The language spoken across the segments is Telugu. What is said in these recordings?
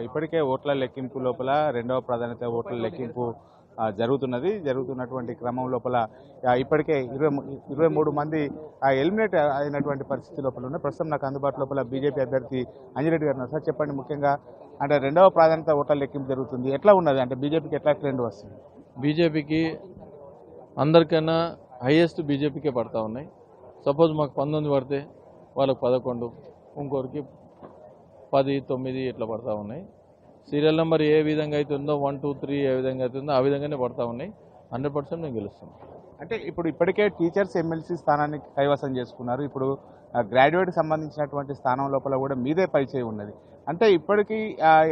ఇప్పటికే ఓట్ల లెక్కింపు లోపల రెండవ ప్రాధాన్యత ఓట్ల లెక్కింపు జరుగుతున్నటువంటి క్రమం లోపల ఇప్పటికే 23 మంది ఎలిమినేట్ అయినటువంటి పరిస్థితి లోపల ఉన్నాయి. ప్రస్తుతం నాకు అందుబాటు లోపల బీజేపీ అభ్యర్థి అంజిరెడ్డి గారు ఉన్నారు. సార్ చెప్పండి, ముఖ్యంగా అంటే రెండవ ప్రాధాన్యత ఓట్ల లెక్కింపు జరుగుతుంది, ఎట్లా ఉన్నది, అంటే బీజేపీకి ఎట్లా ట్రెండ్ వస్తుంది? బీజేపీకి అందరికన్నా హైయెస్ట్ బీజేపీకే పడతా ఉన్నాయి. సపోజ్ మాకు 19 పడితే వాళ్ళకి 11, ఇంకొకరికి 10, 9 ఇట్లా పడతా ఉన్నాయి. సీరియల్ నెంబర్ ఏ విధంగా అయితే ఉందో 1, 2, 3 ఏ విధంగా అయితే ఉందో ఆ విధంగానే పడతా ఉన్నాయి. 100% మేము గెలుస్తాం. అంటే ఇప్పటికే టీచర్స్ ఎమ్మెల్సీ స్థానాన్ని కైవసం చేసుకున్నారు. ఇప్పుడు గ్రాడ్యుయేట్కి సంబంధించినటువంటి స్థానం లోపల కూడా మీదే పైచేయి ఉన్నది. అంటే ఇప్పటికీ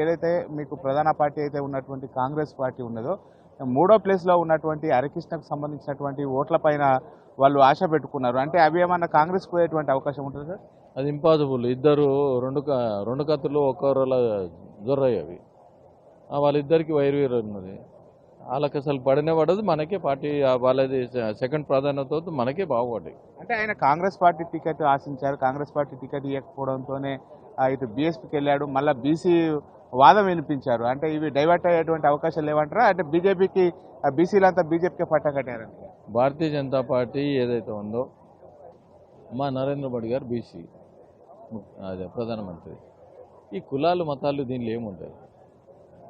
ఏదైతే మీకు ప్రధాన పార్టీ అయితే ఉన్నటువంటి కాంగ్రెస్ పార్టీ ఉన్నదో, మూడో ప్లేస్లో ఉన్నటువంటి హరికృష్ణకు సంబంధించినటువంటి ఓట్ల పైన వాళ్ళు ఆశ పెట్టుకున్నారు. అంటే అవి ఏమన్నా కాంగ్రెస్ పోయేటువంటి అవకాశం ఉంటుంది సార్? అది ఇంపాసిబుల్. ఇద్దరు రెండు కత్తులు ఒక్కరోలా జొర్రయ్యవి. వాళ్ళిద్దరికి వైరు ఉన్నది. వాళ్ళకి అసలు పడనే పడదు. మనకే పార్టీ వాళ్ళది సెకండ్ ప్రాధాన్యత మనకే బాగుపడ్డాయి. అంటే ఆయన కాంగ్రెస్ పార్టీ టికెట్ ఆశించారు. కాంగ్రెస్ పార్టీ టికెట్ ఇవ్వకపోవడంతోనే ఇటు బీఎస్పీకి వెళ్ళాడు. మళ్ళీ బీసీ వాదం వినిపించారు. అంటే ఇవి డైవర్ట్ అయ్యేటువంటి అవకాశాలు లేవంటారా? అంటే బీజేపీకి బీసీలంతా బీజేపీకి పట్టం కట్టారంట. భారతీయ జనతా పార్టీ ఏదైతే ఉందో, మా నరేంద్ర మోడీ గారు బీసీ అదే ప్రధానమంత్రి. ఈ కులాలు మతాలు దీనిలో ఏముంటాయి?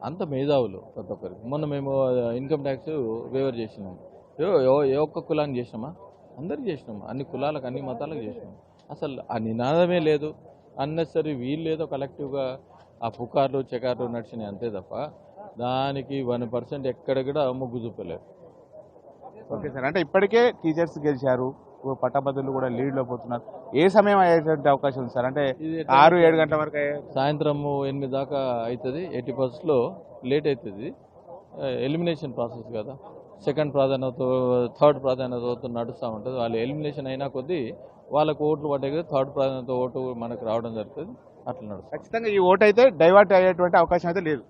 అంత మేధావులు ప్రతి ఒక్కరికి. మొన్న మేము ఇన్కమ్ ట్యాక్స్ వేవర్ చేసినాం. ఏ ఒక్క కులానికి చేసినామా? అందరికి చేసినాం. అన్ని కులాలకు అన్ని మతాలకు చేసినాం. అసలు ఆ నినాదమే లేదు. అన్నెసరీ వీళ్ళు ఏదో కలెక్టివ్గా ఆ పుకార్లు చెకార్లు నడిచినాయి అంతే తప్ప దానికి 1% ఎక్కడ కూడా మొగ్గు చూపలేదు. ఓకే సార్, అంటే ఇప్పటికే టీచర్స్ గెలిచారు, పట్టభద్రులు కూడా లీడ్లో పోతున్నారు. ఏ సమయం అయ్యేటువంటి అవకాశం ఉంది సార్? అంటే 6-7 గంటల వరకు సాయంత్రం 8 దాకా అవుతుంది. 80%లో లేట్ అవుతుంది. ఎలిమినేషన్ ప్రాసెస్ కదా, సెకండ్ ప్రాధాన్యత థర్డ్ ప్రాధాన్యత నడుస్తూ ఉంటుంది. వాళ్ళు ఎలిమినేషన్ అయినా కొద్దీ వాళ్ళకు ఓట్లు పడ్డాయి కదా, థర్డ్ ప్రాధాన్యత ఓటు మనకు రావడం జరుగుతుంది. అట్లా నడుస్తుంది. ఖచ్చితంగా ఈ ఓటు అయితే డైవర్ట్ అయ్యేటువంటి అవకాశం అయితే లేదు.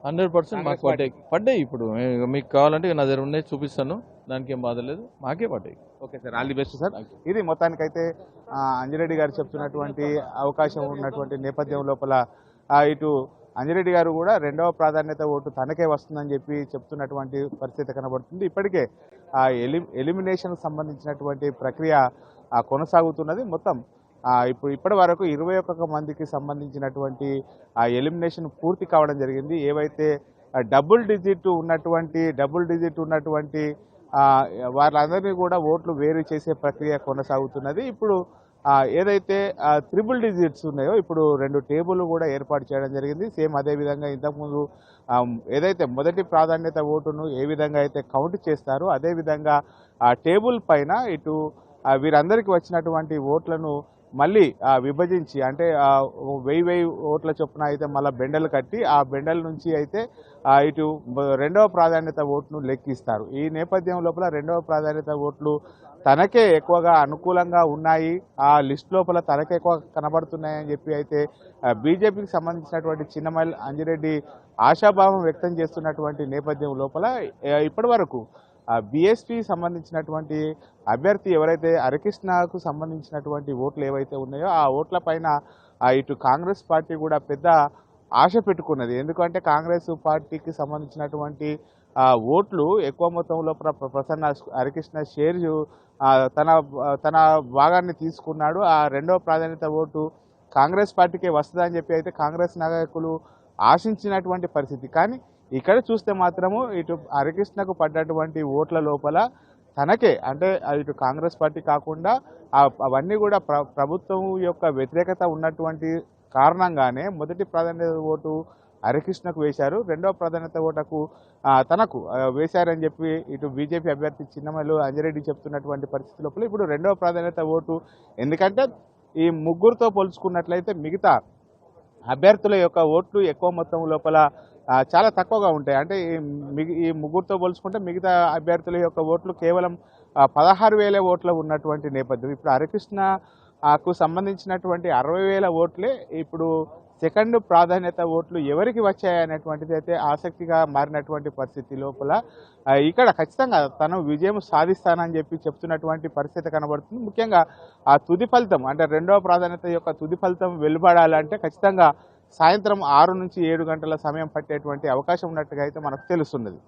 100% మాకు పడ్డాయి. ఇప్పుడు మీకు కావాలంటే నా దగ్గర ఉన్నాయి, చూపిస్తాను. దానికి ఏం బాధ లేదు, మాకే పడ్డాయి. Okay sir, all the best sir. ఇది మొత్తానికైతే అంజిరెడ్డి గారు చెప్తున్నటువంటి అవకాశం ఉన్నటువంటి నేపథ్యం లోపల ఇటు అంజిరెడ్డి గారు కూడా రెండవ ప్రాధాన్యత ఓటు తనకే వస్తుందని చెప్పి చెప్తున్నటువంటి పరిస్థితి కనబడుతుంది. ఇప్పటికే ఎలిమినేషన్కు సంబంధించినటువంటి ప్రక్రియ కొనసాగుతున్నది. మొత్తం ఇప్పటి వరకు 21 మందికి సంబంధించినటువంటి ఎలిమినేషన్ పూర్తి కావడం జరిగింది. ఏవైతే డబుల్ డిజిట్ ఉన్నటువంటి వాళ్ళందరినీ కూడా ఓట్లు వేరు చేసే ప్రక్రియ కొనసాగుతున్నది. ఇప్పుడు ఏదైతే త్రిబుల్ డిజిట్స్ ఉన్నాయో, ఇప్పుడు 2 టేబుల్ కూడా ఏర్పాటు చేయడం జరిగింది. సేమ్ అదేవిధంగా ఇంతకుముందు ఏదైతే మొదటి ప్రాధాన్యత ఓటును ఏ విధంగా అయితే కౌంట్ చేస్తారో అదేవిధంగా ఆ టేబుల్ పైన ఇటు వీరందరికీ వచ్చినటువంటి ఓట్లను మళ్ళీ విభజించి, అంటే 1000 ఓట్ల చొప్పున అయితే మళ్ళీ బెండలు కట్టి ఆ బెండల నుంచి అయితే ఇటు రెండవ ప్రాధాన్యత ఓటును లెక్కిస్తారు. ఈ నేపథ్యం లోపల రెండవ ప్రాధాన్యత ఓట్లు తనకే ఎక్కువగా అనుకూలంగా ఉన్నాయి, ఆ లిస్ట్ లోపల తనకే ఎక్కువ కనబడుతున్నాయని చెప్పి అయితే బీజేపీకి సంబంధించినటువంటి చిన్నమల్ అంజిరెడ్డి ఆశాభావం వ్యక్తం చేస్తున్నటువంటి నేపథ్యం లోపల ఇప్పటి వరకు బీఎస్పీ సంబంధించినటువంటి అభ్యర్థి ఎవరైతే హరికృష్ణకు సంబంధించినటువంటి ఓట్లు ఏవైతే ఉన్నాయో ఆ ఓట్ల పైన ఇటు కాంగ్రెస్ పార్టీ కూడా పెద్ద ఆశ పెట్టుకున్నది. ఎందుకంటే కాంగ్రెస్ పార్టీకి సంబంధించినటువంటి ఓట్లు ఎక్కువ మొత్తంలో ప్రసన్న హరికృష్ణ షేర్ తన భాగాన్ని తీసుకున్నాడు. ఆ రెండవ ప్రాధాన్యత ఓటు కాంగ్రెస్ పార్టీకే వస్తుందని చెప్పి అయితే కాంగ్రెస్ నాయకులు ఆశించినటువంటి పరిస్థితి. కానీ ఇక్కడ చూస్తే మాత్రము ఇటు హరికృష్ణకు పడ్డటువంటి ఓట్ల లోపల తనకే, అంటే ఇటు కాంగ్రెస్ పార్టీ కాకుండా అవన్నీ కూడా ప్రభుత్వం యొక్క వ్యతిరేకత ఉన్నటువంటి కారణంగానే మొదటి ప్రాధాన్యత ఓటు హరికృష్ణకు వేశారు, రెండవ ప్రాధాన్యత ఓటుకు తనకు వేశారని చెప్పి ఇటు బీజేపీ అభ్యర్థి చిన్నమల్లు అంజిరెడ్డి చెప్తున్నటువంటి పరిస్థితి లోపల ఇప్పుడు రెండవ ప్రాధాన్యత ఓటు, ఎందుకంటే ఈ ముగ్గురుతో పోల్చుకున్నట్లయితే మిగతా అభ్యర్థుల యొక్క ఓట్లు ఎక్కువ మొత్తం లోపల చాలా తక్కువగా ఉంటాయి. అంటే ఈ ముగ్గురుతో పోల్చుకుంటే మిగతా అభ్యర్థుల యొక్క ఓట్లు కేవలం 16,000 ఓట్లు ఉన్నటువంటి నేపథ్యం. ఇప్పుడు హరికృష్ణకు సంబంధించినటువంటి 60,000 ఓట్లే ఇప్పుడు సెకండ్ ప్రాధాన్యత ఓట్లు ఎవరికి వచ్చాయనేటువంటిది అయితే ఆసక్తిగా మారినటువంటి పరిస్థితి లోపల ఇక్కడ ఖచ్చితంగా తను విజయం సాధిస్తానని చెప్పి చెప్తున్నటువంటి పరిస్థితి కనబడుతుంది. ముఖ్యంగా ఆ తుది ఫలితం, అంటే రెండవ ప్రాధాన్యత యొక్క తుది ఫలితం వెలువడాలంటే ఖచ్చితంగా సాయంత్రం 6 నుంచి 7 గంటల సమయం పట్టేటువంటి అవకాశం ఉన్నట్టుగా అయితే మనకు తెలుస్తున్నది.